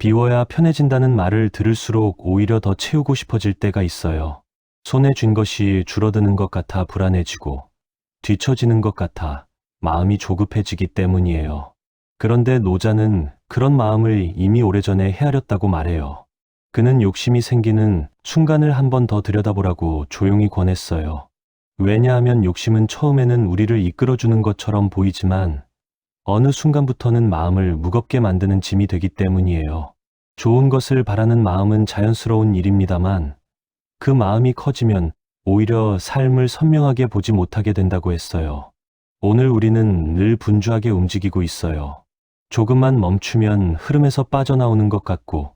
비워야 편해진다는 말을 들을수록 오히려 더 채우고 싶어질 때가 있어요. 손에 쥔 것이 줄어드는 것 같아 불안해지고 뒤처지는 것 같아 마음이 조급해지기 때문이에요. 그런데 노자는 그런 마음을 이미 오래전에 헤아렸다고 말해요. 그는 욕심이 생기는 순간을 한 번 더 들여다보라고 조용히 권했어요. 왜냐하면 욕심은 처음에는 우리를 이끌어주는 것처럼 보이지만 어느 순간부터는 마음을 무겁게 만드는 짐이 되기 때문이에요. 좋은 것을 바라는 마음은 자연스러운 일입니다만 그 마음이 커지면 오히려 삶을 선명하게 보지 못하게 된다고 했어요. 오늘 우리는 늘 분주하게 움직이고 있어요. 조금만 멈추면 흐름에서 빠져나오는 것 같고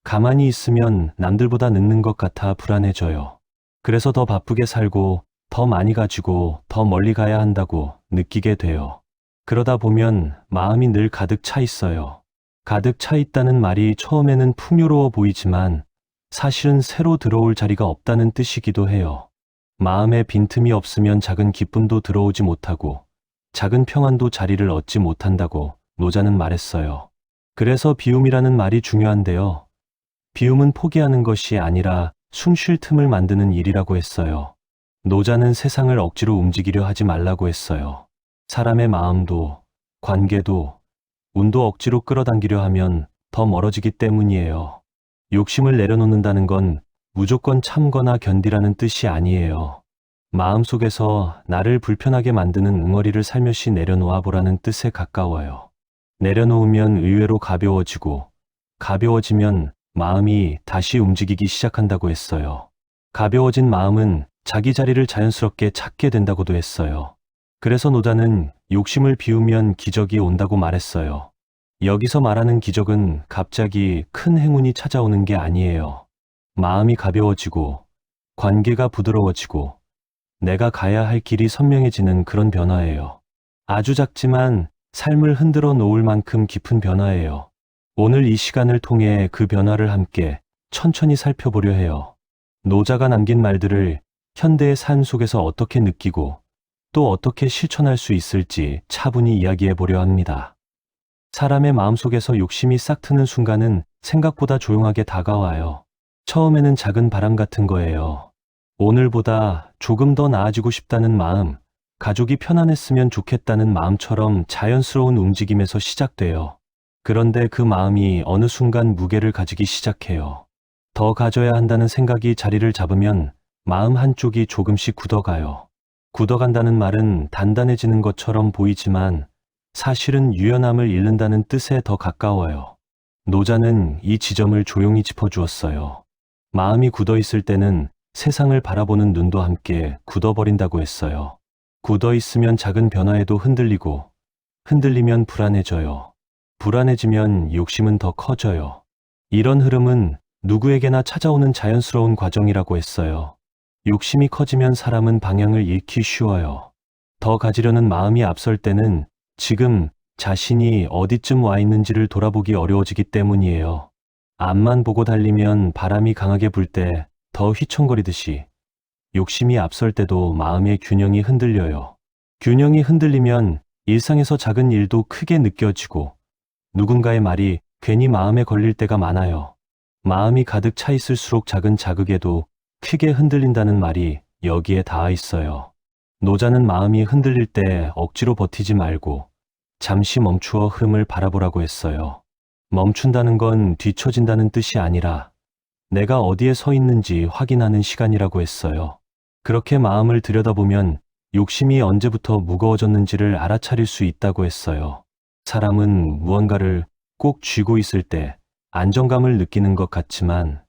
가만히 있으면 남들보다 늦는 것 같아 불안해져요. 그래서 더 바쁘게 살고 더 많이 가지고 더 멀리 가야 한다고 느끼게 돼요. 그러다 보면 마음이 늘 가득 차 있어요. 가득 차 있다는 말이 처음에는 풍요로워 보이지만 사실은 새로 들어올 자리가 없다는 뜻이기도 해요. 마음에 빈틈이 없으면 작은 기쁨도 들어오지 못하고 작은 평안도 자리를 얻지 못한다고 노자는 말했어요. 그래서 비움이라는 말이 중요한데요. 비움은 포기하는 것이 아니라 숨 쉴 틈을 만드는 일이라고 했어요. 노자는 세상을 억지로 움직이려 하지 말라고 했어요. 사람의 마음도, 관계도, 운도 억지로 끌어당기려 하면 더 멀어지기 때문이에요. 욕심을 내려놓는다는 건 무조건 참거나 견디라는 뜻이 아니에요. 마음속에서 나를 불편하게 만드는 응어리를 살며시 내려놓아 보라는 뜻에 가까워요. 내려놓으면 의외로 가벼워지고, 가벼워지면 마음이 다시 움직이기 시작한다고 했어요. 가벼워진 마음은 자기 자리를 자연스럽게 찾게 된다고도 했어요. 그래서 노자는 욕심을 비우면 기적이 온다고 말했어요. 여기서 말하는 기적은 갑자기 큰 행운이 찾아오는 게 아니에요. 마음이 가벼워지고, 관계가 부드러워지고, 내가 가야 할 길이 선명해지는 그런 변화예요. 아주 작지만 삶을 흔들어 놓을 만큼 깊은 변화예요. 오늘 이 시간을 통해 그 변화를 함께 천천히 살펴보려 해요. 노자가 남긴 말들을 현대의 삶 속에서 어떻게 느끼고 또 어떻게 실천할 수 있을지 차분히 이야기해 보려 합니다. 사람의 마음속에서 욕심이 싹 트는 순간은 생각보다 조용하게 다가와요. 처음에는 작은 바람 같은 거예요. 오늘보다 조금 더 나아지고 싶다는 마음, 가족이 편안했으면 좋겠다는 마음처럼 자연스러운 움직임에서 시작돼요. 그런데 그 마음이 어느 순간 무게를 가지기 시작해요. 더 가져야 한다는 생각이 자리를 잡으면 마음 한쪽이 조금씩 굳어가요. 굳어간다는 말은 단단해지는 것처럼 보이지만 사실은 유연함을 잃는다는 뜻에 더 가까워요. 노자는 이 지점을 조용히 짚어주었어요. 마음이 굳어 있을 때는 세상을 바라보는 눈도 함께 굳어버린다고 했어요. 굳어 있으면 작은 변화에도 흔들리고, 흔들리면 불안해져요. 불안해지면 욕심은 더 커져요. 이런 흐름은 누구에게나 찾아오는 자연스러운 과정이라고 했어요. 욕심이 커지면 사람은 방향을 잃기 쉬워요. 더 가지려는 마음이 앞설 때는 지금 자신이 어디쯤 와 있는지를 돌아보기 어려워지기 때문이에요. 앞만 보고 달리면 바람이 강하게 불 때 더 휘청거리듯이 욕심이 앞설 때도 마음의 균형이 흔들려요. 균형이 흔들리면 일상에서 작은 일도 크게 느껴지고 누군가의 말이 괜히 마음에 걸릴 때가 많아요. 마음이 가득 차 있을수록 작은 자극에도 크게 흔들린다는 말이 여기에 닿아 있어요. 노자는 마음이 흔들릴 때 억지로 버티지 말고 잠시 멈추어 흐름을 바라보라고 했어요. 멈춘다는 건 뒤처진다는 뜻이 아니라 내가 어디에 서 있는지 확인하는 시간이라고 했어요. 그렇게 마음을 들여다보면 욕심이 언제부터 무거워졌는지를 알아차릴 수 있다고 했어요. 사람은 무언가를 꼭 쥐고 있을 때 안정감을 느끼는 것 같지만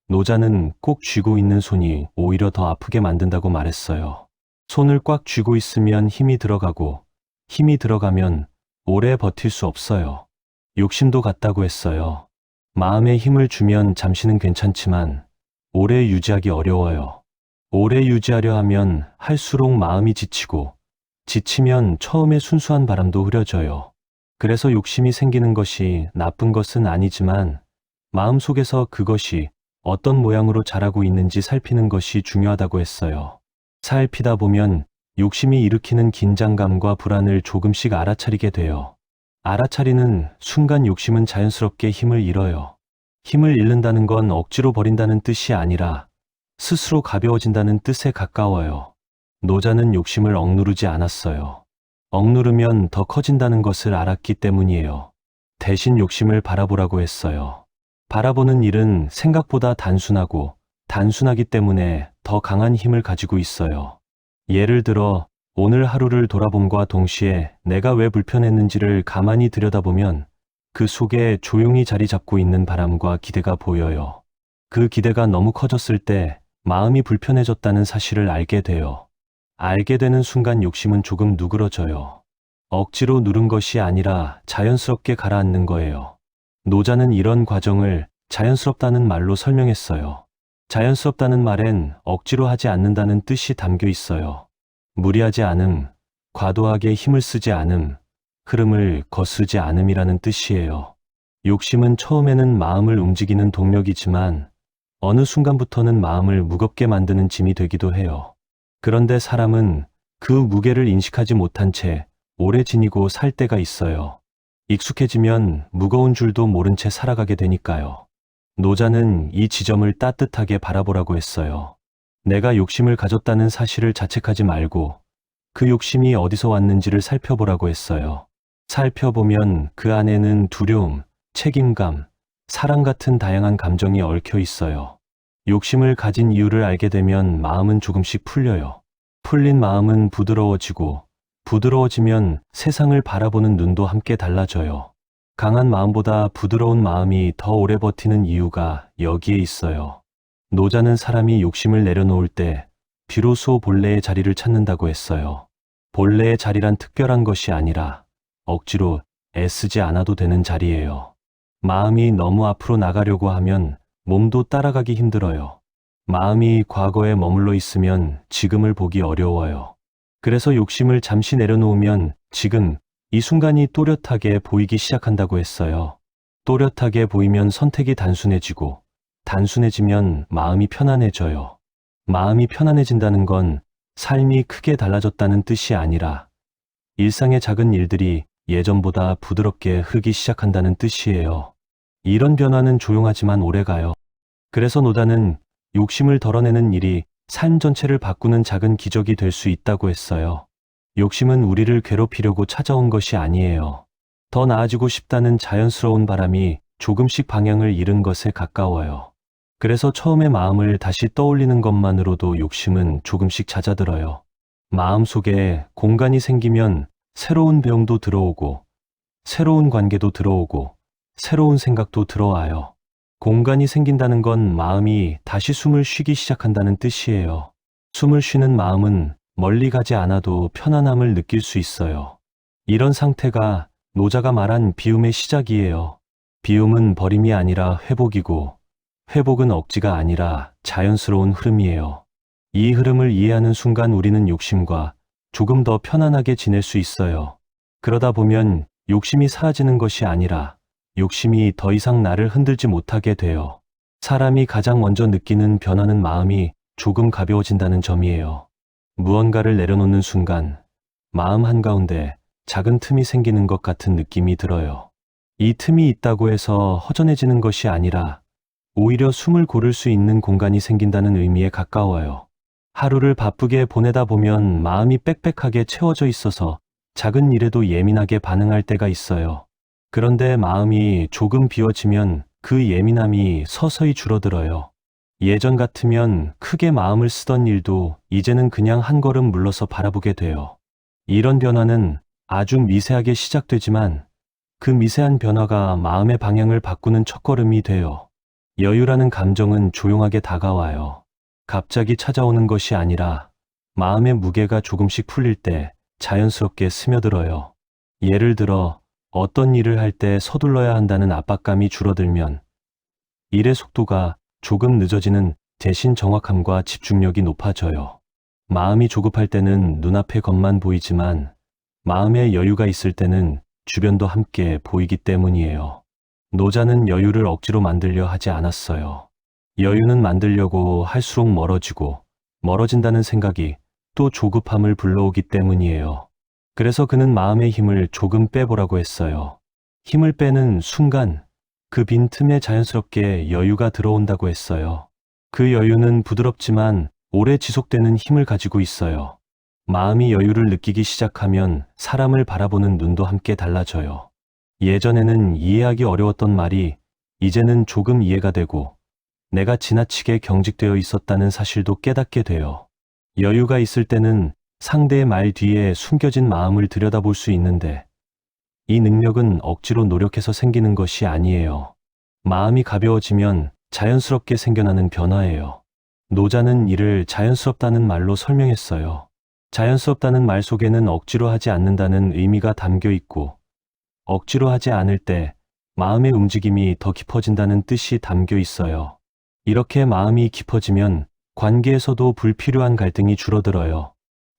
노자는 꼭 쥐고 있는 손이 오히려 더 아프게 만든다고 말했어요. 손을 꽉 쥐고 있으면 힘이 들어가고 힘이 들어가면 오래 버틸 수 없어요. 욕심도 같다고 했어요. 마음에 힘을 주면 잠시는 괜찮지만 오래 유지하기 어려워요. 오래 유지하려 하면 할수록 마음이 지치고 지치면 처음에 순수한 바람도 흐려져요. 그래서 욕심이 생기는 것이 나쁜 것은 아니지만 마음속에서 그것이 어떤 모양으로 자라고 있는지 살피는 것이 중요하다고 했어요. 살피다 보면 욕심이 일으키는 긴장감과 불안을 조금씩 알아차리게 돼요. 알아차리는 순간 욕심은 자연스럽게 힘을 잃어요. 힘을 잃는다는 건 억지로 버린다는 뜻이 아니라 스스로 가벼워진다는 뜻에 가까워요. 노자는 욕심을 억누르지 않았어요. 억누르면 더 커진다는 것을 알았기 때문이에요. 대신 욕심을 바라보라고 했어요. 바라보는 일은 생각보다 단순하고 단순하기 때문에 더 강한 힘을 가지고 있어요. 예를 들어 오늘 하루를 돌아봄과 동시에 내가 왜 불편했는지를 가만히 들여다보면 그 속에 조용히 자리 잡고 있는 바람과 기대가 보여요. 그 기대가 너무 커졌을 때 마음이 불편해졌다는 사실을 알게 돼요. 알게 되는 순간 욕심은 조금 누그러져요. 억지로 누른 것이 아니라 자연스럽게 가라앉는 거예요. 노자는 이런 과정을 자연스럽다는 말로 설명했어요. 자연스럽다는 말엔 억지로 하지 않는다는 뜻이 담겨 있어요. 무리하지 않음, 과도하게 힘을 쓰지 않음, 흐름을 거스르지 않음이라는 뜻이에요. 욕심은 처음에는 마음을 움직이는 동력이지만 어느 순간부터는 마음을 무겁게 만드는 짐이 되기도 해요. 그런데 사람은 그 무게를 인식하지 못한 채 오래 지니고 살 때가 있어요. 익숙해지면 무거운 줄도 모른 채 살아가게 되니까요. 노자는 이 지점을 따뜻하게 바라보라고 했어요. 내가 욕심을 가졌다는 사실을 자책하지 말고 그 욕심이 어디서 왔는지를 살펴보라고 했어요. 살펴보면 그 안에는 두려움, 책임감, 사랑 같은 다양한 감정이 얽혀 있어요. 욕심을 가진 이유를 알게 되면 마음은 조금씩 풀려요. 풀린 마음은 부드러워지고 부드러워지면 세상을 바라보는 눈도 함께 달라져요. 강한 마음보다 부드러운 마음이 더 오래 버티는 이유가 여기에 있어요. 노자는 사람이 욕심을 내려놓을 때 비로소 본래의 자리를 찾는다고 했어요. 본래의 자리란 특별한 것이 아니라 억지로 애쓰지 않아도 되는 자리예요. 마음이 너무 앞으로 나가려고 하면 몸도 따라가기 힘들어요. 마음이 과거에 머물러 있으면 지금을 보기 어려워요. 그래서 욕심을 잠시 내려놓으면 지금 이 순간이 또렷하게 보이기 시작한다고 했어요. 또렷하게 보이면 선택이 단순해지고 단순해지면 마음이 편안해져요. 마음이 편안해진다는 건 삶이 크게 달라졌다는 뜻이 아니라 일상의 작은 일들이 예전보다 부드럽게 흐르기 시작한다는 뜻이에요. 이런 변화는 조용하지만 오래가요. 그래서 노자는 욕심을 덜어내는 일이 삶 전체를 바꾸는 작은 기적이 될 수 있다고 했어요. 욕심은 우리를 괴롭히려고 찾아온 것이 아니에요. 더 나아지고 싶다는 자연스러운 바람이 조금씩 방향을 잃은 것에 가까워요. 그래서 처음에 마음을 다시 떠올리는 것만으로도 욕심은 조금씩 잦아들어요. 마음속에 공간이 생기면 새로운 배움도 들어오고 새로운 관계도 들어오고 새로운 생각도 들어와요. 공간이 생긴다는 건 마음이 다시 숨을 쉬기 시작한다는 뜻이에요. 숨을 쉬는 마음은 멀리 가지 않아도 편안함을 느낄 수 있어요. 이런 상태가 노자가 말한 비움의 시작이에요. 비움은 버림이 아니라 회복이고 회복은 억지가 아니라 자연스러운 흐름이에요. 이 흐름을 이해하는 순간 우리는 욕심과 조금 더 편안하게 지낼 수 있어요. 그러다 보면 욕심이 사라지는 것이 아니라 욕심이 더 이상 나를 흔들지 못하게 돼요. 사람이 가장 먼저 느끼는 변화는 마음이 조금 가벼워진다는 점이에요. 무언가를 내려놓는 순간 마음 한가운데 작은 틈이 생기는 것 같은 느낌이 들어요. 이 틈이 있다고 해서 허전해지는 것이 아니라 오히려 숨을 고를 수 있는 공간이 생긴다는 의미에 가까워요. 하루를 바쁘게 보내다 보면 마음이 빽빽하게 채워져 있어서 작은 일에도 예민하게 반응할 때가 있어요. 그런데 마음이 조금 비워지면 그 예민함이 서서히 줄어들어요. 예전 같으면 크게 마음을 쓰던 일도 이제는 그냥 한 걸음 물러서 바라보게 돼요. 이런 변화는 아주 미세하게 시작되지만 그 미세한 변화가 마음의 방향을 바꾸는 첫걸음이 돼요. 여유라는 감정은 조용하게 다가와요. 갑자기 찾아오는 것이 아니라 마음의 무게가 조금씩 풀릴 때 자연스럽게 스며들어요. 예를 들어 어떤 일을 할 때 서둘러야 한다는 압박감이 줄어들면 일의 속도가 조금 늦어지는 대신 정확함과 집중력이 높아져요. 마음이 조급할 때는 눈앞의 것만 보이지만 마음의 여유가 있을 때는 주변도 함께 보이기 때문이에요. 노자는 여유를 억지로 만들려 하지 않았어요. 여유는 만들려고 할수록 멀어지고 멀어진다는 생각이 또 조급함을 불러오기 때문이에요. 그래서 그는 마음의 힘을 조금 빼보라고 했어요. 힘을 빼는 순간 그 빈틈에 자연스럽게 여유가 들어온다고 했어요. 그 여유는 부드럽지만 오래 지속되는 힘을 가지고 있어요. 마음이 여유를 느끼기 시작하면 사람을 바라보는 눈도 함께 달라져요. 예전에는 이해하기 어려웠던 말이 이제는 조금 이해가 되고 내가 지나치게 경직되어 있었다는 사실도 깨닫게 돼요. 여유가 있을 때는 상대의 말 뒤에 숨겨진 마음을 들여다볼 수 있는데 이 능력은 억지로 노력해서 생기는 것이 아니에요. 마음이 가벼워지면 자연스럽게 생겨나는 변화예요. 노자는 이를 자연스럽다는 말로 설명했어요. 자연스럽다는 말 속에는 억지로 하지 않는다는 의미가 담겨 있고 억지로 하지 않을 때 마음의 움직임이 더 깊어진다는 뜻이 담겨 있어요. 이렇게 마음이 깊어지면 관계에서도 불필요한 갈등이 줄어들어요.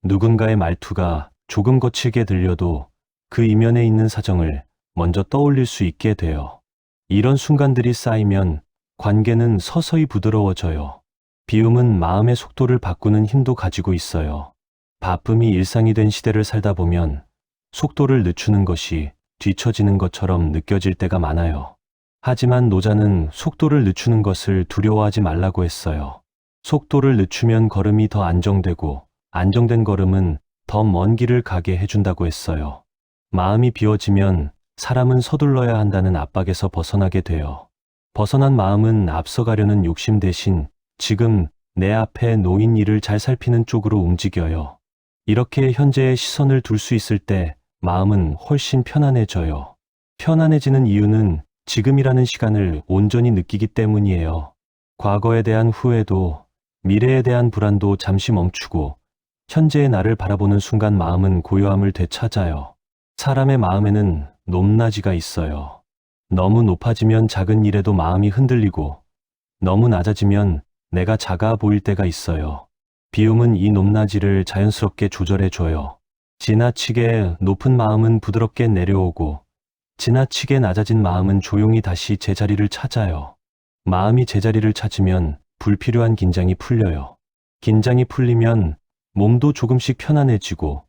누군가의 말투가 조금 거칠게 들려도 그 이면에 있는 사정을 먼저 떠올릴 수 있게 돼요. 이런 순간들이 쌓이면 관계는 서서히 부드러워져요. 비움은 마음의 속도를 바꾸는 힘도 가지고 있어요. 바쁨이 일상이 된 시대를 살다 보면 속도를 늦추는 것이 뒤처지는 것처럼 느껴질 때가 많아요. 하지만 노자는 속도를 늦추는 것을 두려워하지 말라고 했어요. 속도를 늦추면 걸음이 더 안정되고 안정된 걸음은 더 먼 길을 가게 해준다고 했어요. 마음이 비워지면 사람은 서둘러야 한다는 압박에서 벗어나게 돼요. 벗어난 마음은 앞서가려는 욕심 대신 지금 내 앞에 놓인 일을 잘 살피는 쪽으로 움직여요. 이렇게 현재의 시선을 둘 수 있을 때 마음은 훨씬 편안해져요. 편안해지는 이유는 지금이라는 시간을 온전히 느끼기 때문이에요. 과거에 대한 후회도 미래에 대한 불안도 잠시 멈추고 현재의 나를 바라보는 순간 마음은 고요함을 되찾아요. 사람의 마음에는 높낮이가 있어요. 너무 높아지면 작은 일에도 마음이 흔들리고 너무 낮아지면 내가 작아 보일 때가 있어요. 비움은 이 높낮이를 자연스럽게 조절해줘요. 지나치게 높은 마음은 부드럽게 내려오고 지나치게 낮아진 마음은 조용히 다시 제자리를 찾아요. 마음이 제자리를 찾으면 불필요한 긴장이 풀려요. 긴장이 풀리면 몸도 조금씩 편안해지고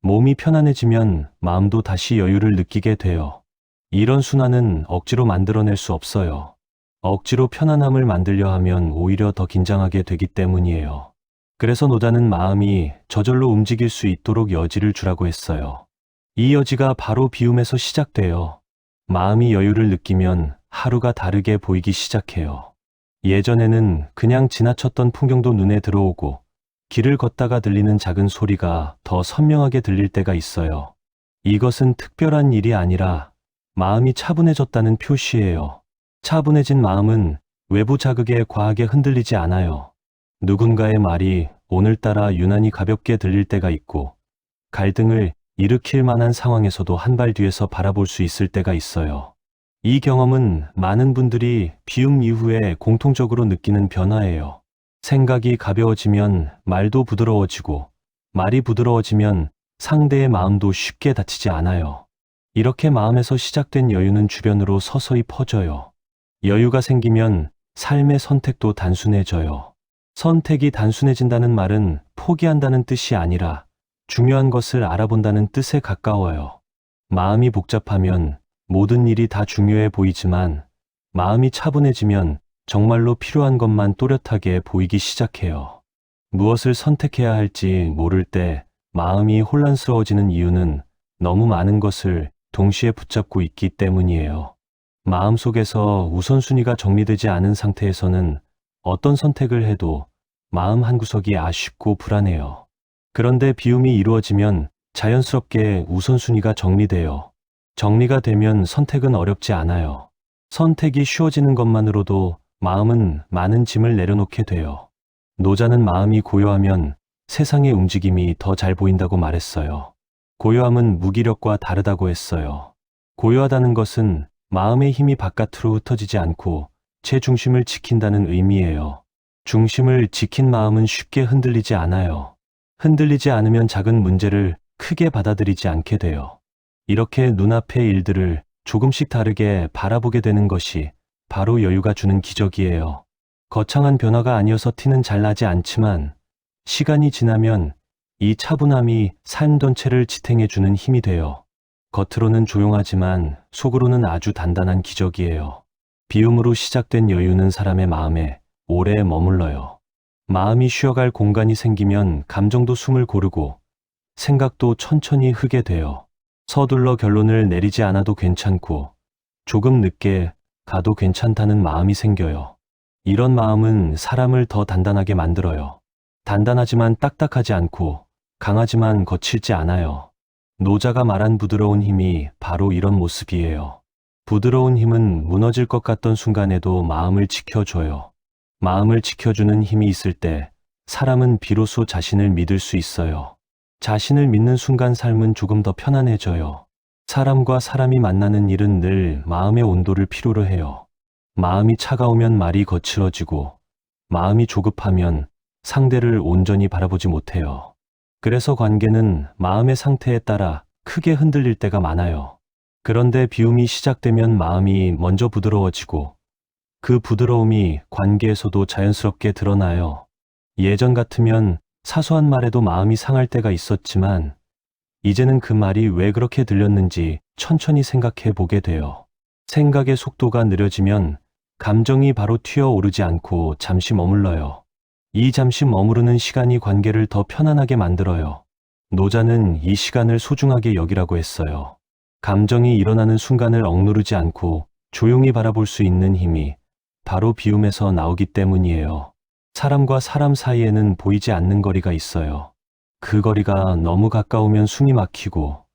몸이 편안해지면 마음도 다시 여유를 느끼게 돼요. 이런 순환은 억지로 만들어낼 수 없어요. 억지로 편안함을 만들려 하면 오히려 더 긴장하게 되기 때문이에요. 그래서 노자는 마음이 저절로 움직일 수 있도록 여지를 주라고 했어요. 이 여지가 바로 비움에서 시작돼요. 마음이 여유를 느끼면 하루가 다르게 보이기 시작해요. 예전에는 그냥 지나쳤던 풍경도 눈에 들어오고 길을 걷다가 들리는 작은 소리가 더 선명하게 들릴 때가 있어요. 이것은 특별한 일이 아니라 마음이 차분해졌다는 표시예요. 차분해진 마음은 외부 자극에 과하게 흔들리지 않아요. 누군가의 말이 오늘따라 유난히 가볍게 들릴 때가 있고 갈등을 일으킬 만한 상황에서도 한 발 뒤에서 바라볼 수 있을 때가 있어요. 이 경험은 많은 분들이 비움 이후에 공통적으로 느끼는 변화예요. 생각이 가벼워지면 말도 부드러워지고 말이 부드러워지면 상대의 마음도 쉽게 다치지 않아요. 이렇게 마음에서 시작된 여유는 주변으로 서서히 퍼져요. 여유가 생기면 삶의 선택도 단순해져요. 선택이 단순해진다는 말은 포기한다는 뜻이 아니라 중요한 것을 알아본다는 뜻에 가까워요. 마음이 복잡하면 모든 일이 다 중요해 보이지만 마음이 차분해지면 정말로 필요한 것만 또렷하게 보이기 시작해요. 무엇을 선택해야 할지 모를 때 마음이 혼란스러워지는 이유는 너무 많은 것을 동시에 붙잡고 있기 때문이에요. 마음속에서 우선순위가 정리되지 않은 상태에서는 어떤 선택을 해도 마음 한구석이 아쉽고 불안해요. 그런데 비움이 이루어지면 자연스럽게 우선순위가 정리돼요. 정리가 되면 선택은 어렵지 않아요. 선택이 쉬워지는 것만으로도 마음은 많은 짐을 내려놓게 돼요. 노자는 마음이 고요하면 세상의 움직임이 더 잘 보인다고 말했어요. 고요함은 무기력과 다르다고 했어요. 고요하다는 것은 마음의 힘이 바깥으로 흩어지지 않고 제 중심을 지킨다는 의미예요. 중심을 지킨 마음은 쉽게 흔들리지 않아요. 흔들리지 않으면 작은 문제를 크게 받아들이지 않게 돼요. 이렇게 눈앞의 일들을 조금씩 다르게 바라보게 되는 것이 바로 여유가 주는 기적이에요. 거창한 변화가 아니어서 티는 잘 나지 않지만 시간이 지나면 이 차분함이 삶 전체를 지탱해주는 힘이 돼요. 겉으로는 조용하지만 속으로는 아주 단단한 기적이에요. 비움으로 시작된 여유는 사람의 마음에 오래 머물러요. 마음이 쉬어갈 공간이 생기면 감정도 숨을 고르고 생각도 천천히 흐게 돼요. 서둘러 결론을 내리지 않아도 괜찮고 조금 늦게 가도 괜찮다는 마음이 생겨요. 이런 마음은 사람을 더 단단하게 만들어요. 단단하지만 딱딱하지 않고 강하지만 거칠지 않아요. 노자가 말한 부드러운 힘이 바로 이런 모습이에요. 부드러운 힘은 무너질 것 같던 순간에도 마음을 지켜줘요. 마음을 지켜주는 힘이 있을 때 사람은 비로소 자신을 믿을 수 있어요. 자신을 믿는 순간 삶은 조금 더 편안해져요. 사람과 사람이 만나는 일은 늘 마음의 온도를 필요로 해요. 마음이 차가우면 말이 거칠어지고 마음이 조급하면 상대를 온전히 바라보지 못해요. 그래서 관계는 마음의 상태에 따라 크게 흔들릴 때가 많아요. 그런데 비움이 시작되면 마음이 먼저 부드러워지고 그 부드러움이 관계에서도 자연스럽게 드러나요. 예전 같으면 사소한 말에도 마음이 상할 때가 있었지만 이제는 그 말이 왜 그렇게 들렸는지 천천히 생각해 보게 돼요. 생각의 속도가 느려지면 감정이 바로 튀어오르지 않고 잠시 머물러요. 이 잠시 머무르는 시간이 관계를 더 편안하게 만들어요. 노자는 이 시간을 소중하게 여기라고 했어요. 감정이 일어나는 순간을 억누르지 않고 조용히 바라볼 수 있는 힘이 바로 비움에서 나오기 때문이에요. 사람과 사람 사이에는 보이지 않는 거리가 있어요. 그 거리가 너무 가까우면 숨이 막히고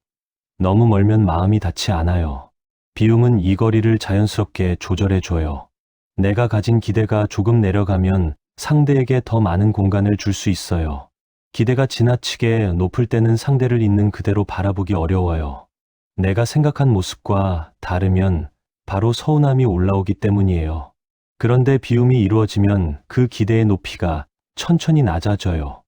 너무 멀면 마음이 닿지 않아요. 비움은 이 거리를 자연스럽게 조절해줘요. 내가 가진 기대가 조금 내려가면 상대에게 더 많은 공간을 줄 수 있어요. 기대가 지나치게 높을 때는 상대를 있는 그대로 바라보기 어려워요. 내가 생각한 모습과 다르면 바로 서운함이 올라오기 때문이에요. 그런데 비움이 이루어지면 그 기대의 높이가 천천히 낮아져요.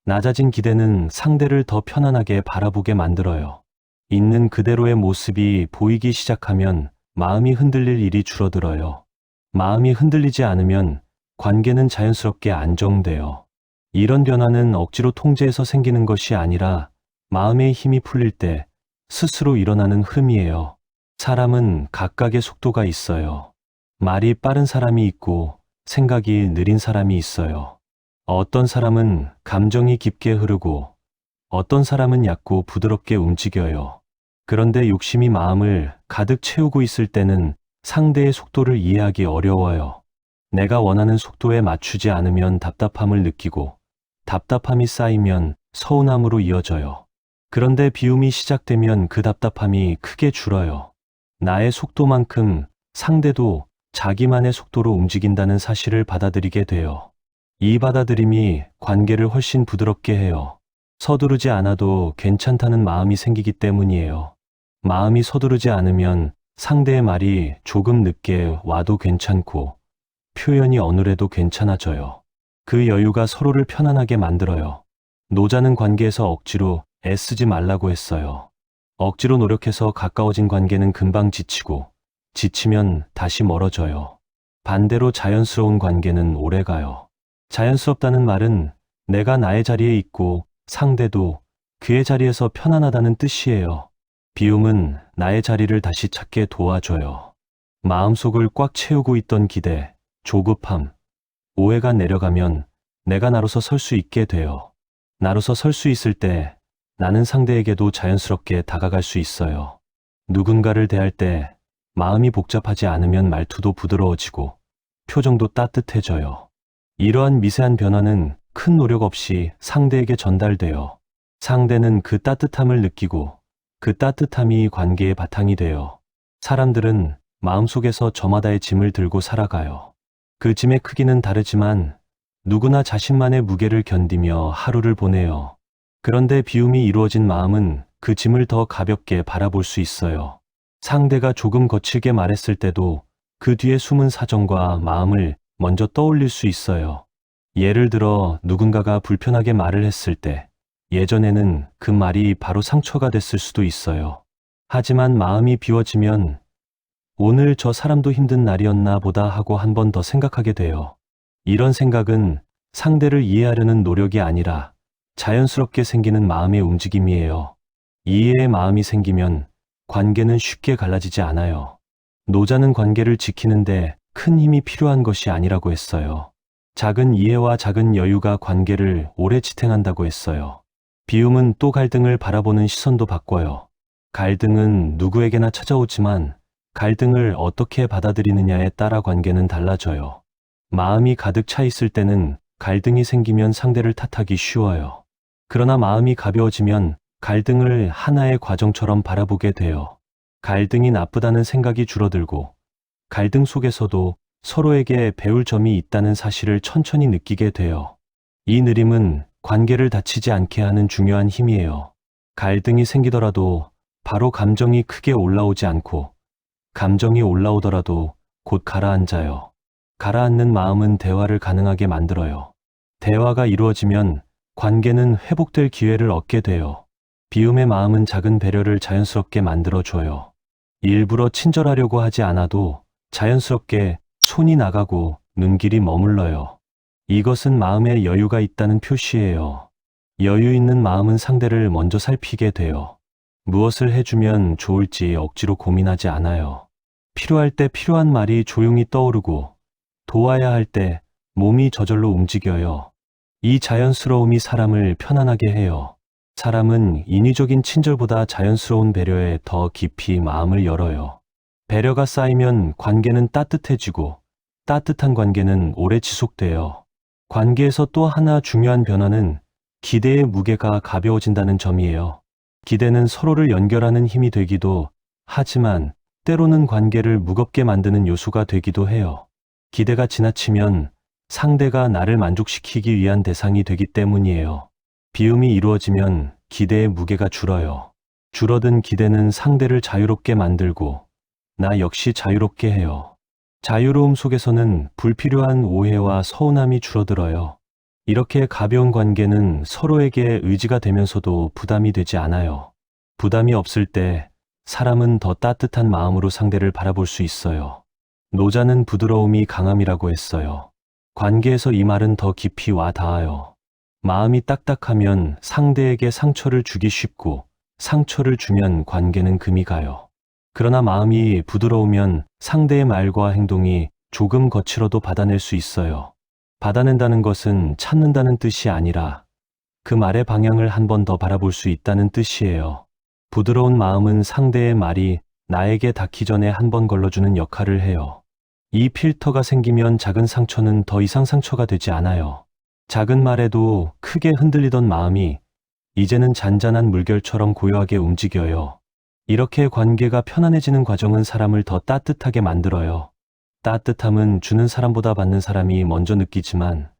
낮아진 기대는 상대를 더 편안하게 바라보게 만들어요. 있는 그대로의 모습이 보이기 시작하면 마음이 흔들릴 일이 줄어들어요. 마음이 흔들리지 않으면 관계는 자연스럽게 안정돼요. 이런 변화는 억지로 통제해서 생기는 것이 아니라 마음의 힘이 풀릴 때 스스로 일어나는 흐름이에요. 사람은 각각의 속도가 있어요. 말이 빠른 사람이 있고 생각이 느린 사람이 있어요. 어떤 사람은 감정이 깊게 흐르고 어떤 사람은 얕고 부드럽게 움직여요. 그런데 욕심이 마음을 가득 채우고 있을 때는 상대의 속도를 이해하기 어려워요. 내가 원하는 속도에 맞추지 않으면 답답함을 느끼고 답답함이 쌓이면 서운함으로 이어져요. 그런데 비움이 시작되면 그 답답함이 크게 줄어요. 나의 속도만큼 상대도 자기만의 속도로 움직인다는 사실을 받아들이게 돼요. 이 받아들임이 관계를 훨씬 부드럽게 해요. 서두르지 않아도 괜찮다는 마음이 생기기 때문이에요. 마음이 서두르지 않으면 상대의 말이 조금 늦게 와도 괜찮고 표현이 어눌해도 괜찮아져요. 그 여유가 서로를 편안하게 만들어요. 노자는 관계에서 억지로 애쓰지 말라고 했어요. 억지로 노력해서 가까워진 관계는 금방 지치고 지치면 다시 멀어져요. 반대로 자연스러운 관계는 오래가요. 자연스럽다는 말은 내가 나의 자리에 있고 상대도 그의 자리에서 편안하다는 뜻이에요. 비움은 나의 자리를 다시 찾게 도와줘요. 마음속을 꽉 채우고 있던 기대, 조급함, 오해가 내려가면 내가 나로서 설 수 있게 돼요. 나로서 설 수 있을 때 나는 상대에게도 자연스럽게 다가갈 수 있어요. 누군가를 대할 때 마음이 복잡하지 않으면 말투도 부드러워지고 표정도 따뜻해져요. 이러한 미세한 변화는 큰 노력 없이 상대에게 전달돼요. 상대는 그 따뜻함을 느끼고 그 따뜻함이 관계의 바탕이 돼요. 사람들은 마음속에서 저마다의 짐을 들고 살아가요. 그 짐의 크기는 다르지만 누구나 자신만의 무게를 견디며 하루를 보내요. 그런데 비움이 이루어진 마음은 그 짐을 더 가볍게 바라볼 수 있어요. 상대가 조금 거칠게 말했을 때도 그 뒤에 숨은 사정과 마음을 먼저 떠올릴 수 있어요. 예를 들어 누군가가 불편하게 말을 했을 때 예전에는 그 말이 바로 상처가 됐을 수도 있어요. 하지만 마음이 비워지면 오늘 저 사람도 힘든 날이었나 보다 하고 한 번 더 생각하게 돼요. 이런 생각은 상대를 이해하려는 노력이 아니라 자연스럽게 생기는 마음의 움직임이에요. 이해의 마음이 생기면 관계는 쉽게 갈라지지 않아요. 노자는 관계를 지키는데 큰 힘이 필요한 것이 아니라고 했어요. 작은 이해와 작은 여유가 관계를 오래 지탱한다고 했어요. 비움은 또 갈등을 바라보는 시선도 바꿔요. 갈등은 누구에게나 찾아오지만 갈등을 어떻게 받아들이느냐에 따라 관계는 달라져요. 마음이 가득 차 있을 때는 갈등이 생기면 상대를 탓하기 쉬워요. 그러나 마음이 가벼워지면 갈등을 하나의 과정처럼 바라보게 돼요. 갈등이 나쁘다는 생각이 줄어들고 갈등 속에서도 서로에게 배울 점이 있다는 사실을 천천히 느끼게 돼요. 이 느림은 관계를 다치지 않게 하는 중요한 힘이에요. 갈등이 생기더라도 바로 감정이 크게 올라오지 않고 감정이 올라오더라도 곧 가라앉아요. 가라앉는 마음은 대화를 가능하게 만들어요. 대화가 이루어지면 관계는 회복될 기회를 얻게 돼요. 비움의 마음은 작은 배려를 자연스럽게 만들어줘요. 일부러 친절하려고 하지 않아도 자연스럽게 손이 나가고 눈길이 머물러요. 이것은 마음에 여유가 있다는 표시예요. 여유 있는 마음은 상대를 먼저 살피게 돼요. 무엇을 해주면 좋을지 억지로 고민하지 않아요. 필요할 때 필요한 말이 조용히 떠오르고 도와야 할 때 몸이 저절로 움직여요. 이 자연스러움이 사람을 편안하게 해요. 사람은 인위적인 친절보다 자연스러운 배려에 더 깊이 마음을 열어요. 배려가 쌓이면 관계는 따뜻해지고 따뜻한 관계는 오래 지속돼요. 관계에서 또 하나 중요한 변화는 기대의 무게가 가벼워진다는 점이에요. 기대는 서로를 연결하는 힘이 되기도 하지만 때로는 관계를 무겁게 만드는 요소가 되기도 해요. 기대가 지나치면 상대가 나를 만족시키기 위한 대상이 되기 때문이에요. 비움이 이루어지면 기대의 무게가 줄어요. 줄어든 기대는 상대를 자유롭게 만들고 나 역시 자유롭게 해요. 자유로움 속에서는 불필요한 오해와 서운함이 줄어들어요. 이렇게 가벼운 관계는 서로에게 의지가 되면서도 부담이 되지 않아요. 부담이 없을 때 사람은 더 따뜻한 마음으로 상대를 바라볼 수 있어요. 노자는 부드러움이 강함이라고 했어요. 관계에서 이 말은 더 깊이 와 닿아요. 마음이 딱딱하면 상대에게 상처를 주기 쉽고 상처를 주면 관계는 금이 가요. 그러나 마음이 부드러우면 상대의 말과 행동이 조금 거칠어도 받아낼 수 있어요. 받아낸다는 것은 참는다는 뜻이 아니라 그 말의 방향을 한 번 더 바라볼 수 있다는 뜻이에요. 부드러운 마음은 상대의 말이 나에게 닿기 전에 한 번 걸러주는 역할을 해요. 이 필터가 생기면 작은 상처는 더 이상 상처가 되지 않아요. 작은 말에도 크게 흔들리던 마음이 이제는 잔잔한 물결처럼 고요하게 움직여요. 이렇게 관계가 편안해지는 과정은 사람을 더 따뜻하게 만들어요. 따뜻함은 주는 사람보다 받는 사람이 먼저 느끼지만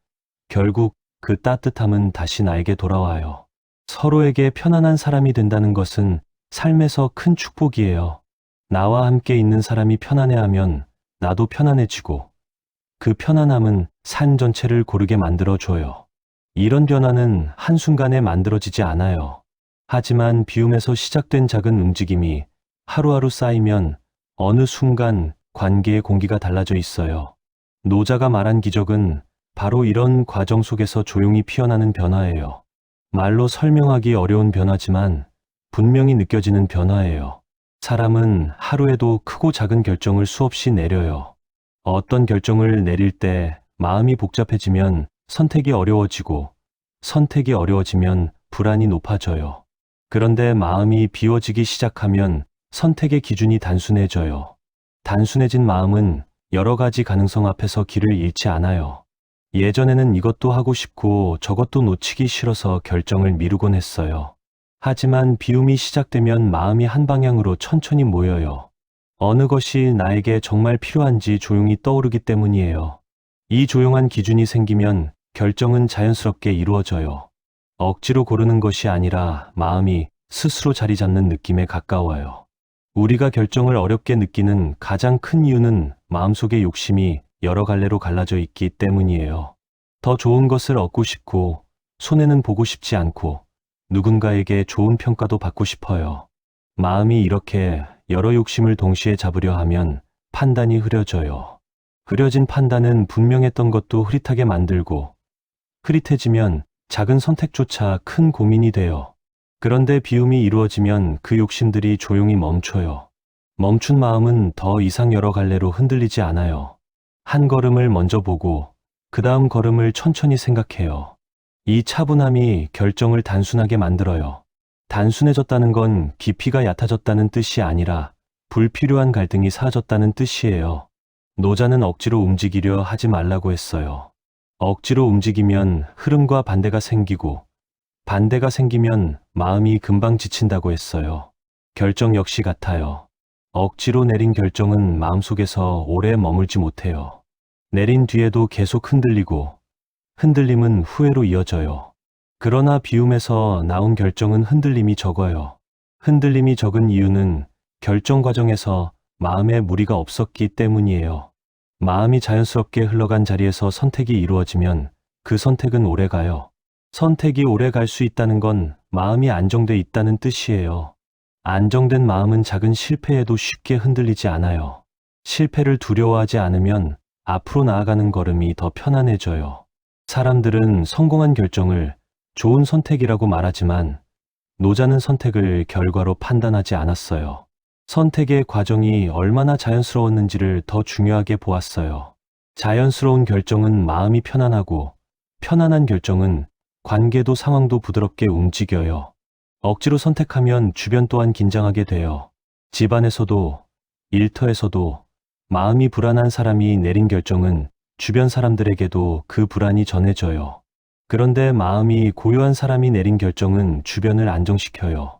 결국 그 따뜻함은 다시 나에게 돌아와요. 서로에게 편안한 사람이 된다는 것은 삶에서 큰 축복이에요. 나와 함께 있는 사람이 편안해하면 나도 편안해지고 그 편안함은 삶 전체를 고르게 만들어줘요. 이런 변화는 한순간에 만들어지지 않아요. 하지만 비움에서 시작된 작은 움직임이 하루하루 쌓이면 어느 순간 관계의 공기가 달라져 있어요. 노자가 말한 기적은 바로 이런 과정 속에서 조용히 피어나는 변화예요. 말로 설명하기 어려운 변화지만 분명히 느껴지는 변화예요. 사람은 하루에도 크고 작은 결정을 수없이 내려요. 어떤 결정을 내릴 때 마음이 복잡해지면 선택이 어려워지고 선택이 어려워지면 불안이 높아져요. 그런데 마음이 비워지기 시작하면 선택의 기준이 단순해져요. 단순해진 마음은 여러 가지 가능성 앞에서 길을 잃지 않아요. 예전에는 이것도 하고 싶고 저것도 놓치기 싫어서 결정을 미루곤 했어요. 하지만 비움이 시작되면 마음이 한 방향으로 천천히 모여요. 어느 것이 나에게 정말 필요한지 조용히 떠오르기 때문이에요. 이 조용한 기준이 생기면 결정은 자연스럽게 이루어져요. 억지로 고르는 것이 아니라 마음이 스스로 자리 잡는 느낌에 가까워요. 우리가 결정을 어렵게 느끼는 가장 큰 이유는 마음속의 욕심이 여러 갈래로 갈라져 있기 때문이에요. 더 좋은 것을 얻고 싶고 손해는 보고 싶지 않고 누군가에게 좋은 평가도 받고 싶어요. 마음이 이렇게 여러 욕심을 동시에 잡으려 하면 판단이 흐려져요. 흐려진 판단은 분명했던 것도 흐릿하게 만들고 흐릿해지면 작은 선택조차 큰 고민이 돼요. 그런데 비움이 이루어지면 그 욕심들이 조용히 멈춰요. 멈춘 마음은 더 이상 여러 갈래로 흔들리지 않아요. 한 걸음을 먼저 보고 그 다음 걸음을 천천히 생각해요. 이 차분함이 결정을 단순하게 만들어요. 단순해졌다는 건 깊이가 얕아졌다는 뜻이 아니라 불필요한 갈등이 사라졌다는 뜻이에요. 노자는 억지로 움직이려 하지 말라고 했어요. 억지로 움직이면 흐름과 반대가 생기고 반대가 생기면 마음이 금방 지친다고 했어요. 결정 역시 같아요. 억지로 내린 결정은 마음속에서 오래 머물지 못해요. 내린 뒤에도 계속 흔들리고 흔들림은 후회로 이어져요. 그러나 비움에서 나온 결정은 흔들림이 적어요. 흔들림이 적은 이유는 결정 과정에서 마음에 무리가 없었기 때문이에요. 마음이 자연스럽게 흘러간 자리에서 선택이 이루어지면 그 선택은 오래가요. 선택이 오래 갈 수 있다는 건 마음이 안정돼 있다는 뜻이에요. 안정된 마음은 작은 실패에도 쉽게 흔들리지 않아요. 실패를 두려워하지 않으면 앞으로 나아가는 걸음이 더 편안해져요. 사람들은 성공한 결정을 좋은 선택이라고 말하지만 노자는 선택을 결과로 판단하지 않았어요. 선택의 과정이 얼마나 자연스러웠는지를 더 중요하게 보았어요. 자연스러운 결정은 마음이 편안하고 편안한 결정은 관계도 상황도 부드럽게 움직여요. 억지로 선택하면 주변 또한 긴장하게 돼요. 집안에서도 일터에서도 마음이 불안한 사람이 내린 결정은 주변 사람들에게도 그 불안이 전해져요. 그런데 마음이 고요한 사람이 내린 결정은 주변을 안정시켜요.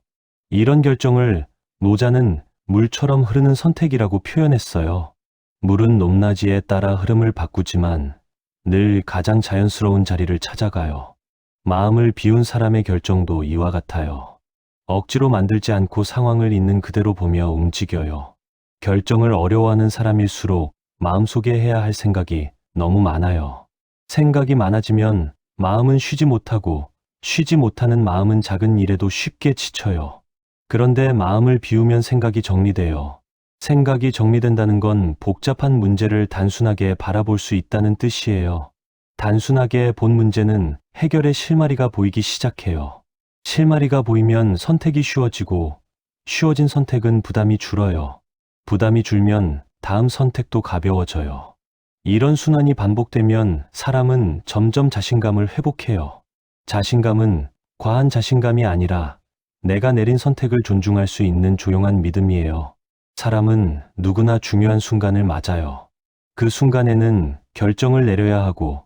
이런 결정을 노자는 물처럼 흐르는 선택이라고 표현했어요. 물은 높낮이에 따라 흐름을 바꾸지만 늘 가장 자연스러운 자리를 찾아가요. 마음을 비운 사람의 결정도 이와 같아요. 억지로 만들지 않고 상황을 있는 그대로 보며 움직여요. 결정을 어려워하는 사람일수록 마음속에 해야 할 생각이 너무 많아요. 생각이 많아지면 마음은 쉬지 못하고 쉬지 못하는 마음은 작은 일에도 쉽게 지쳐요. 그런데 마음을 비우면 생각이 정리돼요. 생각이 정리된다는 건 복잡한 문제를 단순하게 바라볼 수 있다는 뜻이에요. 단순하게 본 문제는 해결의 실마리가 보이기 시작해요. 실마리가 보이면 선택이 쉬워지고 쉬워진 선택은 부담이 줄어요. 부담이 줄면 다음 선택도 가벼워져요. 이런 순환이 반복되면 사람은 점점 자신감을 회복해요. 자신감은 과한 자신감이 아니라 내가 내린 선택을 존중할 수 있는 조용한 믿음이에요. 사람은 누구나 중요한 순간을 맞아요. 그 순간에는 결정을 내려야 하고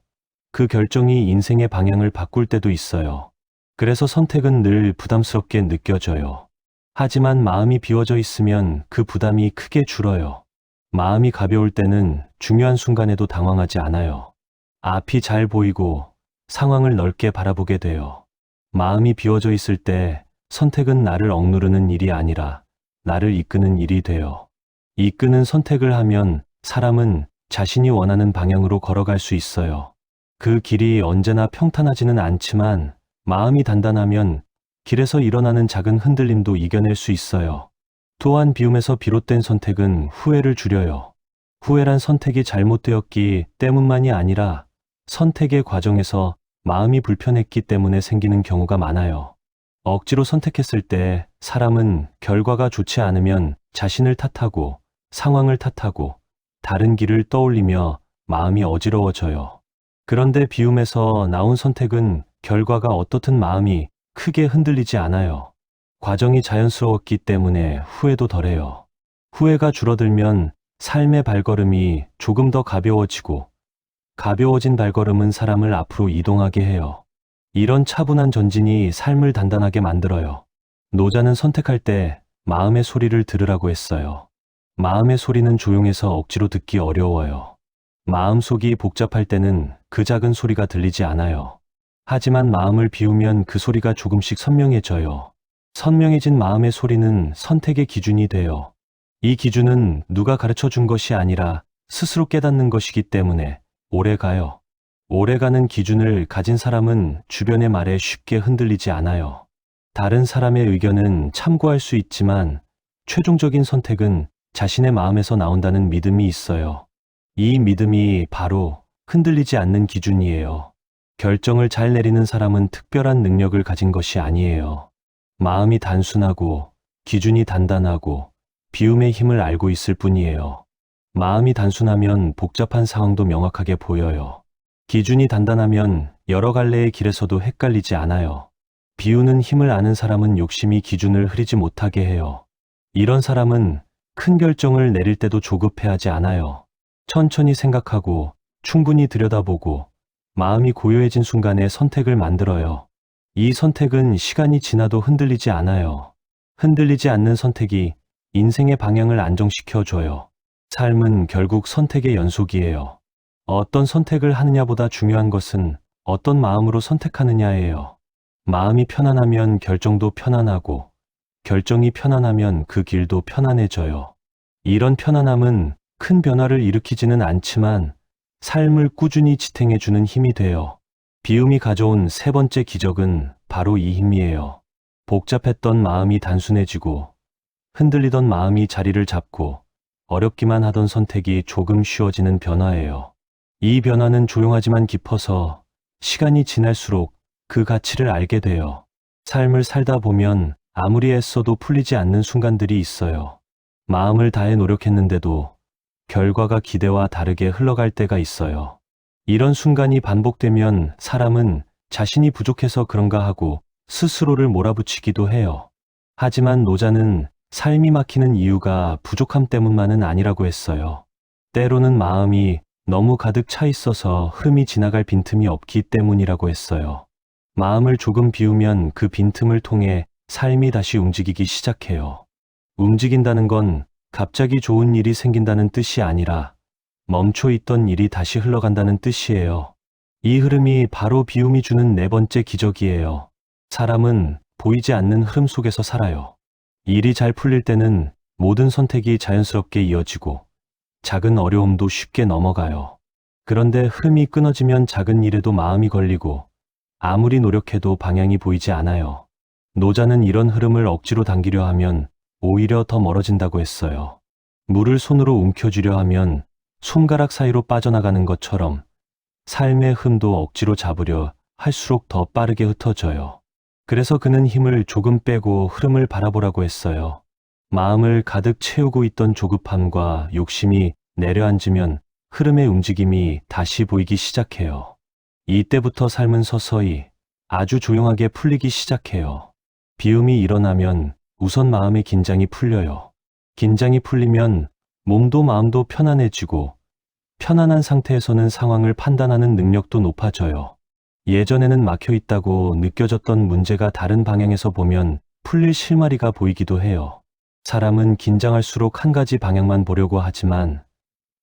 그 결정이 인생의 방향을 바꿀 때도 있어요. 그래서 선택은 늘 부담스럽게 느껴져요. 하지만 마음이 비워져 있으면 그 부담이 크게 줄어요. 마음이 가벼울 때는 중요한 순간에도 당황하지 않아요. 앞이 잘 보이고 상황을 넓게 바라보게 돼요. 마음이 비워져 있을 때 선택은 나를 억누르는 일이 아니라 나를 이끄는 일이 돼요. 이끄는 선택을 하면 사람은 자신이 원하는 방향으로 걸어갈 수 있어요. 그 길이 언제나 평탄하지는 않지만 마음이 단단하면 길에서 일어나는 작은 흔들림도 이겨낼 수 있어요. 또한 비움에서 비롯된 선택은 후회를 줄여요. 후회란 선택이 잘못되었기 때문만이 아니라 선택의 과정에서 마음이 불편했기 때문에 생기는 경우가 많아요. 억지로 선택했을 때 사람은 결과가 좋지 않으면 자신을 탓하고 상황을 탓하고 다른 길을 떠올리며 마음이 어지러워져요. 그런데 비움에서 나온 선택은 결과가 어떻든 마음이 크게 흔들리지 않아요. 과정이 자연스러웠기 때문에 후회도 덜해요. 후회가 줄어들면 삶의 발걸음이 조금 더 가벼워지고 가벼워진 발걸음은 사람을 앞으로 이동하게 해요. 이런 차분한 전진이 삶을 단단하게 만들어요. 노자는 선택할 때 마음의 소리를 들으라고 했어요. 마음의 소리는 조용해서 억지로 듣기 어려워요. 마음속이 복잡할 때는 그 작은 소리가 들리지 않아요. 하지만 마음을 비우면 그 소리가 조금씩 선명해져요. 선명해진 마음의 소리는 선택의 기준이 돼요. 이 기준은 누가 가르쳐 준 것이 아니라 스스로 깨닫는 것이기 때문에 오래 가요. 오래가는 기준을 가진 사람은 주변의 말에 쉽게 흔들리지 않아요. 다른 사람의 의견은 참고할 수 있지만 최종적인 선택은 자신의 마음에서 나온다는 믿음이 있어요. 이 믿음이 바로 흔들리지 않는 기준이에요. 결정을 잘 내리는 사람은 특별한 능력을 가진 것이 아니에요. 마음이 단순하고 기준이 단단하고 비움의 힘을 알고 있을 뿐이에요. 마음이 단순하면 복잡한 상황도 명확하게 보여요. 기준이 단단하면 여러 갈래의 길에서도 헷갈리지 않아요. 비우는 힘을 아는 사람은 욕심이 기준을 흐리지 못하게 해요. 이런 사람은 큰 결정을 내릴 때도 조급해하지 않아요. 천천히 생각하고 충분히 들여다보고 마음이 고요해진 순간에 선택을 만들어요. 이 선택은 시간이 지나도 흔들리지 않아요. 흔들리지 않는 선택이 인생의 방향을 안정시켜줘요. 삶은 결국 선택의 연속이에요. 어떤 선택을 하느냐보다 중요한 것은 어떤 마음으로 선택하느냐예요. 마음이 편안하면 결정도 편안하고 결정이 편안하면 그 길도 편안해져요. 이런 편안함은 큰 변화를 일으키지는 않지만 삶을 꾸준히 지탱해주는 힘이 돼요. 비움이 가져온 세 번째 기적은 바로 이 힘이에요. 복잡했던 마음이 단순해지고 흔들리던 마음이 자리를 잡고 어렵기만 하던 선택이 조금 쉬워지는 변화예요. 이 변화는 조용하지만 깊어서 시간이 지날수록 그 가치를 알게 돼요. 삶을 살다 보면 아무리 애써도 풀리지 않는 순간들이 있어요. 마음을 다해 노력했는데도 결과가 기대와 다르게 흘러갈 때가 있어요. 이런 순간이 반복되면 사람은 자신이 부족해서 그런가 하고 스스로를 몰아붙이기도 해요. 하지만 노자는 삶이 막히는 이유가 부족함 때문만은 아니라고 했어요. 때로는 마음이 너무 가득 차 있어서 흐름이 지나갈 빈틈이 없기 때문이라고 했어요. 마음을 조금 비우면 그 빈틈을 통해 삶이 다시 움직이기 시작해요. 움직인다는 건 갑자기 좋은 일이 생긴다는 뜻이 아니라 멈춰 있던 일이 다시 흘러간다는 뜻이에요. 이 흐름이 바로 비움이 주는 네 번째 기적이에요. 사람은 보이지 않는 흐름 속에서 살아요. 일이 잘 풀릴 때는 모든 선택이 자연스럽게 이어지고 작은 어려움도 쉽게 넘어가요. 그런데 흐름이 끊어지면 작은 일에도 마음이 걸리고 아무리 노력해도 방향이 보이지 않아요. 노자는 이런 흐름을 억지로 당기려 하면 오히려 더 멀어진다고 했어요. 물을 손으로 움켜쥐려 하면 손가락 사이로 빠져나가는 것처럼 삶의 흐름도 억지로 잡으려 할수록 더 빠르게 흩어져요. 그래서 그는 힘을 조금 빼고 흐름을 바라보라고 했어요. 마음을 가득 채우고 있던 조급함과 욕심이 내려앉으면 흐름의 움직임이 다시 보이기 시작해요. 이때부터 삶은 서서히 아주 조용하게 풀리기 시작해요. 비움이 일어나면 우선 마음의 긴장이 풀려요. 긴장이 풀리면 몸도 마음도 편안해지고 편안한 상태에서는 상황을 판단하는 능력도 높아져요. 예전에는 막혀 있다고 느껴졌던 문제가 다른 방향에서 보면 풀릴 실마리가 보이기도 해요. 사람은 긴장할수록 한 가지 방향만 보려고 하지만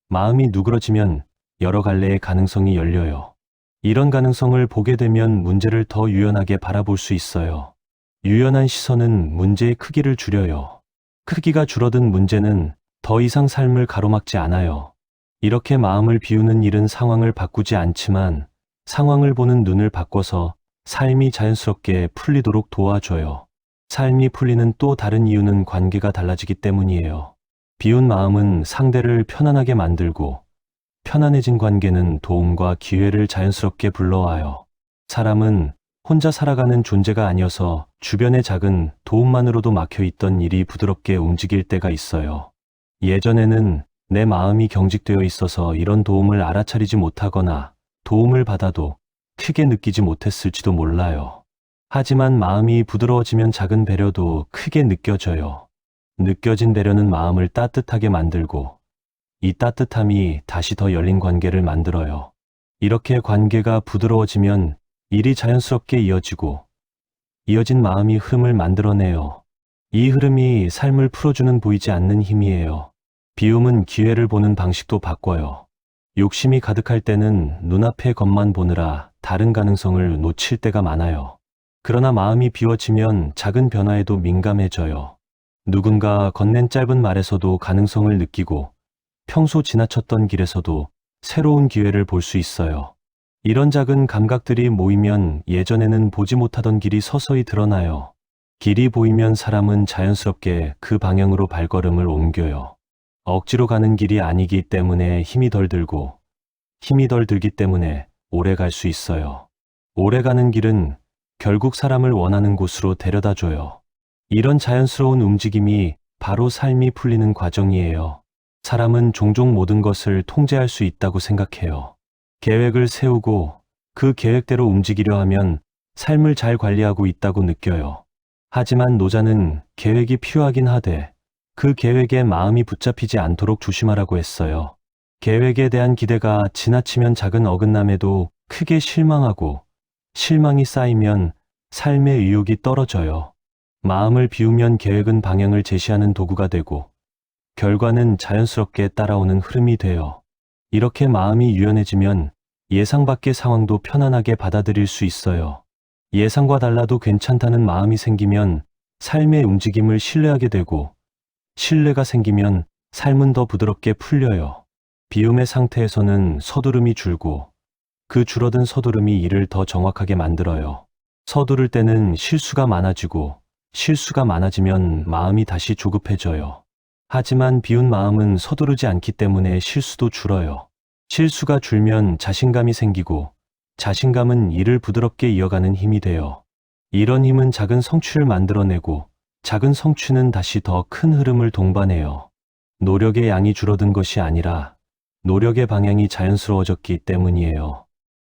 마음이 누그러지면 여러 갈래의 가능성이 열려요. 이런 가능성을 보게 되면 문제를 더 유연하게 바라볼 수 있어요. 유연한 시선은 문제의 크기를 줄여요. 크기가 줄어든 문제는 더 이상 삶을 가로막지 않아요. 이렇게 마음을 비우는 일은 상황을 바꾸지 않지만 상황을 보는 눈을 바꿔서 삶이 자연스럽게 풀리도록 도와줘요. 삶이 풀리는 또 다른 이유는 관계가 달라지기 때문이에요. 비운 마음은 상대를 편안하게 만들고 편안해진 관계는 도움과 기회를 자연스럽게 불러와요. 사람은 혼자 살아가는 존재가 아니어서 주변의 작은 도움만으로도 막혀있던 일이 부드럽게 움직일 때가 있어요. 예전에는 내 마음이 경직되어 있어서 이런 도움을 알아차리지 못하거나 도움을 받아도 크게 느끼지 못했을지도 몰라요. 하지만 마음이 부드러워지면 작은 배려도 크게 느껴져요. 느껴진 배려는 마음을 따뜻하게 만들고 이 따뜻함이 다시 더 열린 관계를 만들어요. 이렇게 관계가 부드러워지면 일이 자연스럽게 이어지고 이어진 마음이 흐름을 만들어내요. 이 흐름이 삶을 풀어주는 보이지 않는 힘이에요. 비움은 기회를 보는 방식도 바꿔요. 욕심이 가득할 때는 눈앞의 것만 보느라 다른 가능성을 놓칠 때가 많아요. 그러나 마음이 비워지면 작은 변화에도 민감해져요. 누군가 건넨 짧은 말에서도 가능성을 느끼고 평소 지나쳤던 길에서도 새로운 기회를 볼 수 있어요. 이런 작은 감각들이 모이면 예전에는 보지 못하던 길이 서서히 드러나요. 길이 보이면 사람은 자연스럽게 그 방향으로 발걸음을 옮겨요. 억지로 가는 길이 아니기 때문에 힘이 덜 들고 힘이 덜 들기 때문에 오래 갈 수 있어요. 오래가는 길은 결국 사람을 원하는 곳으로 데려다 줘요. 이런 자연스러운 움직임이 바로 삶이 풀리는 과정이에요. 사람은 종종 모든 것을 통제할 수 있다고 생각해요. 계획을 세우고 그 계획대로 움직이려 하면 삶을 잘 관리하고 있다고 느껴요. 하지만 노자는 계획이 필요하긴 하되 그 계획에 마음이 붙잡히지 않도록 조심하라고 했어요. 계획에 대한 기대가 지나치면 작은 어긋남에도 크게 실망하고 실망이 쌓이면 삶의 의욕이 떨어져요. 마음을 비우면 계획은 방향을 제시하는 도구가 되고 결과는 자연스럽게 따라오는 흐름이 돼요. 이렇게 마음이 유연해지면 예상 밖의 상황도 편안하게 받아들일 수 있어요. 예상과 달라도 괜찮다는 마음이 생기면 삶의 움직임을 신뢰하게 되고 신뢰가 생기면 삶은 더 부드럽게 풀려요. 비움의 상태에서는 서두름이 줄고 그 줄어든 서두름이 일을 더 정확하게 만들어요. 서두를 때는 실수가 많아지고 실수가 많아지면 마음이 다시 조급해져요. 하지만 비운 마음은 서두르지 않기 때문에 실수도 줄어요. 실수가 줄면 자신감이 생기고 자신감은 일을 부드럽게 이어가는 힘이 돼요. 이런 힘은 작은 성취를 만들어내고 작은 성취는 다시 더 큰 흐름을 동반해요. 노력의 양이 줄어든 것이 아니라 노력의 방향이 자연스러워졌기 때문이에요.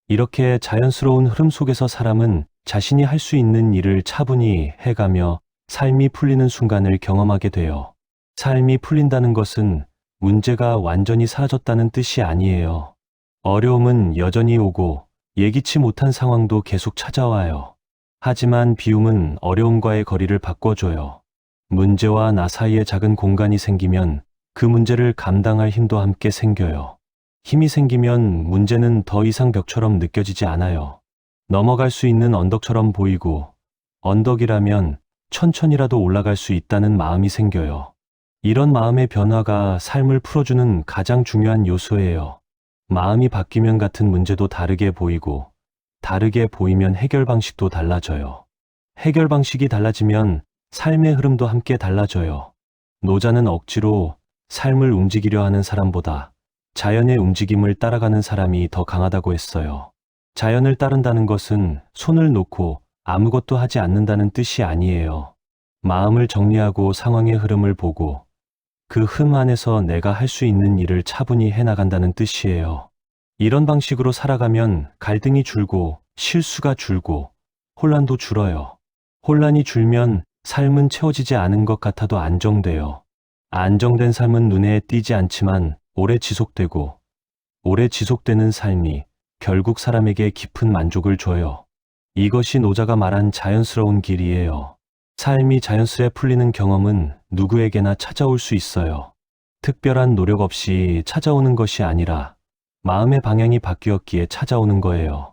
이렇게 자연스러운 흐름 속에서 사람은 자신이 할 수 있는 일을 차분히 해가며 삶이 풀리는 순간을 경험하게 돼요. 삶이 풀린다는 것은 문제가 완전히 사라졌다는 뜻이 아니에요. 어려움은 여전히 오고 예기치 못한 상황도 계속 찾아와요. 하지만 비움은 어려움과의 거리를 바꿔줘요. 문제와 나 사이에 작은 공간이 생기면 그 문제를 감당할 힘도 함께 생겨요. 힘이 생기면 문제는 더 이상 벽처럼 느껴지지 않아요. 넘어갈 수 있는 언덕처럼 보이고 언덕이라면 천천히라도 올라갈 수 있다는 마음이 생겨요. 이런 마음의 변화가 삶을 풀어주는 가장 중요한 요소예요. 마음이 바뀌면 같은 문제도 다르게 보이고 다르게 보이면 해결 방식도 달라져요. 해결 방식이 달라지면 삶의 흐름도 함께 달라져요. 노자는 억지로 삶을 움직이려 하는 사람보다 자연의 움직임을 따라가는 사람이 더 강하다고 했어요. 자연을 따른다는 것은 손을 놓고 아무것도 하지 않는다는 뜻이 아니에요. 마음을 정리하고 상황의 흐름을 보고 그 흠 안에서 내가 할 수 있는 일을 차분히 해나간다는 뜻이에요. 이런 방식으로 살아가면 갈등이 줄고 실수가 줄고 혼란도 줄어요. 혼란이 줄면 삶은 채워지지 않은 것 같아도 안정돼요. 안정된 삶은 눈에 띄지 않지만 오래 지속되고 오래 지속되는 삶이 결국 사람에게 깊은 만족을 줘요. 이것이 노자가 말한 자연스러운 길이에요. 삶이 자연스레 풀리는 경험은 누구에게나 찾아올 수 있어요. 특별한 노력 없이 찾아오는 것이 아니라 마음의 방향이 바뀌었기에 찾아오는 거예요.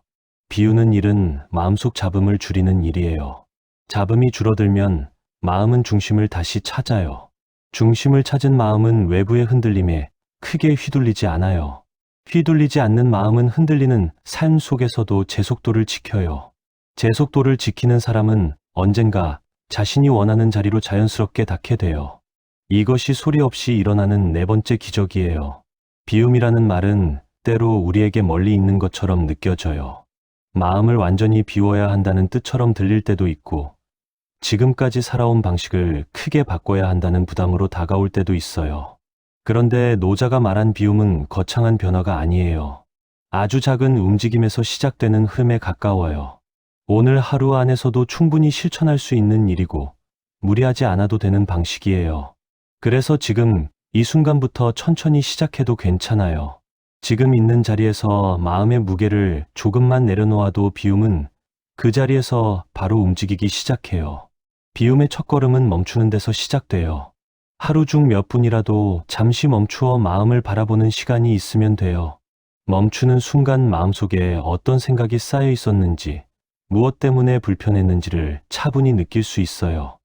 비우는 일은 마음속 잡음을 줄이는 일이에요. 잡음이 줄어들면 마음은 중심을 다시 찾아요. 중심을 찾은 마음은 외부의 흔들림에 크게 휘둘리지 않아요. 휘둘리지 않는 마음은 흔들리는 삶 속에서도 제속도를 지켜요. 제속도를 지키는 사람은 언젠가 자신이 원하는 자리로 자연스럽게 닿게 돼요. 이것이 소리 없이 일어나는 네 번째 기적이에요. 비움이라는 말은 때로 우리에게 멀리 있는 것처럼 느껴져요. 마음을 완전히 비워야 한다는 뜻처럼 들릴 때도 있고 지금까지 살아온 방식을 크게 바꿔야 한다는 부담으로 다가올 때도 있어요. 그런데 노자가 말한 비움은 거창한 변화가 아니에요. 아주 작은 움직임에서 시작되는 흐름에 가까워요. 오늘 하루 안에서도 충분히 실천할 수 있는 일이고 무리하지 않아도 되는 방식이에요. 그래서 지금 이 순간부터 천천히 시작해도 괜찮아요. 지금 있는 자리에서 마음의 무게를 조금만 내려놓아도 비움은 그 자리에서 바로 움직이기 시작해요. 비움의 첫걸음은 멈추는 데서 시작돼요. 하루 중 몇 분이라도 잠시 멈추어 마음을 바라보는 시간이 있으면 돼요. 멈추는 순간 마음속에 어떤 생각이 쌓여 있었는지, 무엇 때문에 불편했는지를 차분히 느낄 수 있어요.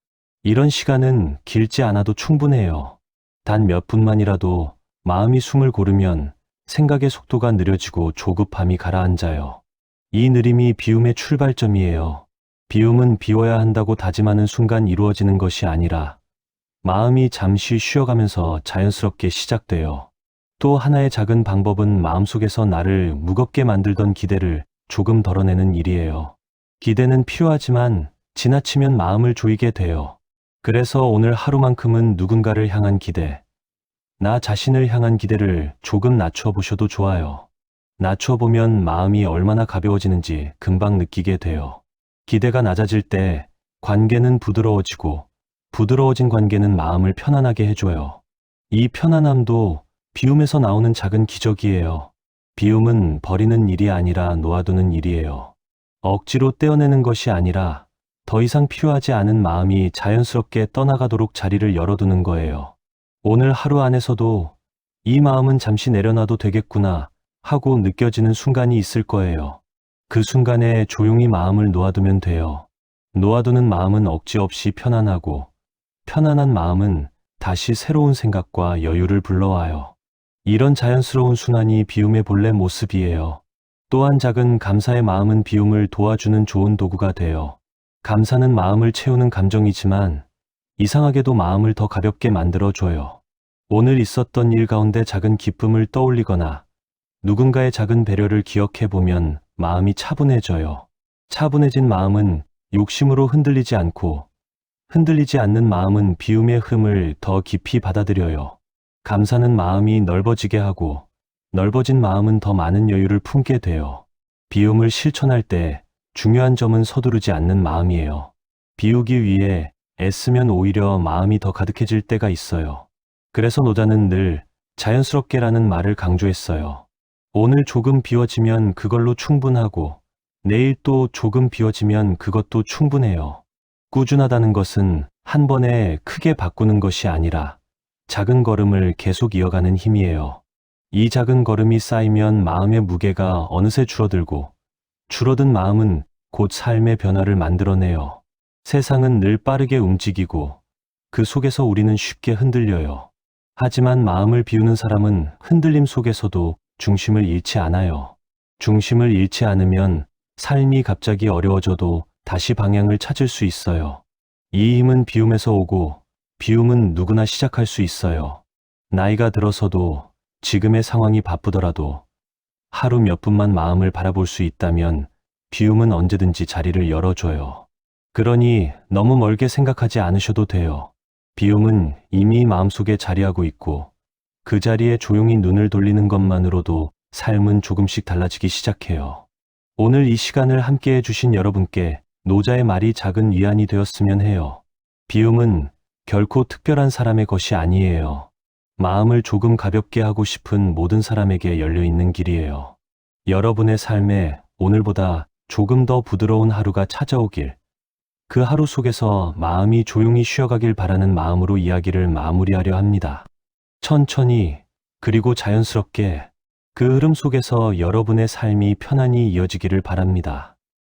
이런 시간은 길지 않아도 충분해요. 단 몇 분만이라도 마음이 숨을 고르면 생각의 속도가 느려지고 조급함이 가라앉아요. 이 느림이 비움의 출발점이에요. 비움은 비워야 한다고 다짐하는 순간 이루어지는 것이 아니라 마음이 잠시 쉬어가면서 자연스럽게 시작돼요. 또 하나의 작은 방법은 마음속에서 나를 무겁게 만들던 기대를 조금 덜어내는 일이에요. 기대는 필요하지만 지나치면 마음을 조이게 돼요. 그래서 오늘 하루만큼은 누군가를 향한 기대, 나 자신을 향한 기대를 조금 낮춰보셔도 좋아요. 낮춰보면 마음이 얼마나 가벼워지는지 금방 느끼게 돼요. 기대가 낮아질 때 관계는 부드러워지고 부드러워진 관계는 마음을 편안하게 해줘요. 이 편안함도 비움에서 나오는 작은 기적이에요. 비움은 버리는 일이 아니라 놓아두는 일이에요. 억지로 떼어내는 것이 아니라 더 이상 필요하지 않은 마음이 자연스럽게 떠나가도록 자리를 열어두는 거예요. 오늘 하루 안에서도 이 마음은 잠시 내려놔도 되겠구나 하고 느껴지는 순간이 있을 거예요. 그 순간에 조용히 마음을 놓아두면 돼요. 놓아두는 마음은 억지 없이 편안하고 편안한 마음은 다시 새로운 생각과 여유를 불러와요. 이런 자연스러운 순환이 비움의 본래 모습이에요. 또한 작은 감사의 마음은 비움을 도와주는 좋은 도구가 돼요. 감사는 마음을 채우는 감정이지만 이상하게도 마음을 더 가볍게 만들어줘요. 오늘 있었던 일 가운데 작은 기쁨을 떠올리거나 누군가의 작은 배려를 기억해보면 마음이 차분해져요. 차분해진 마음은 욕심으로 흔들리지 않고 흔들리지 않는 마음은 비움의 흠을 더 깊이 받아들여요. 감사는 마음이 넓어지게 하고 넓어진 마음은 더 많은 여유를 품게 돼요. 비움을 실천할 때 중요한 점은 서두르지 않는 마음이에요. 비우기 위해 애쓰면 오히려 마음이 더 가득해질 때가 있어요. 그래서 노자는 늘 자연스럽게라는 말을 강조했어요. 오늘 조금 비워지면 그걸로 충분하고 내일 또 조금 비워지면 그것도 충분해요. 꾸준하다는 것은 한 번에 크게 바꾸는 것이 아니라 작은 걸음을 계속 이어가는 힘이에요. 이 작은 걸음이 쌓이면 마음의 무게가 어느새 줄어들고 줄어든 마음은 곧 삶의 변화를 만들어내요. 세상은 늘 빠르게 움직이고 그 속에서 우리는 쉽게 흔들려요. 하지만 마음을 비우는 사람은 흔들림 속에서도 중심을 잃지 않아요. 중심을 잃지 않으면 삶이 갑자기 어려워져도 다시 방향을 찾을 수 있어요. 이 힘은 비움에서 오고 비움은 누구나 시작할 수 있어요. 나이가 들어서도 지금의 상황이 바쁘더라도 하루 몇 분만 마음을 바라볼 수 있다면 비움은 언제든지 자리를 열어줘요. 그러니 너무 멀게 생각하지 않으셔도 돼요. 비움은 이미 마음속에 자리하고 있고 그 자리에 조용히 눈을 돌리는 것만으로도 삶은 조금씩 달라지기 시작해요. 오늘 이 시간을 함께 해주신 여러분께 노자의 말이 작은 위안이 되었으면 해요. 비움은 결코 특별한 사람의 것이 아니에요. 마음을 조금 가볍게 하고 싶은 모든 사람에게 열려있는 길이에요. 여러분의 삶에 오늘보다 조금 더 부드러운 하루가 찾아오길, 그 하루 속에서 마음이 조용히 쉬어가길 바라는 마음으로 이야기를 마무리하려 합니다. 천천히 그리고 자연스럽게 그 흐름 속에서 여러분의 삶이 편안히 이어지기를 바랍니다.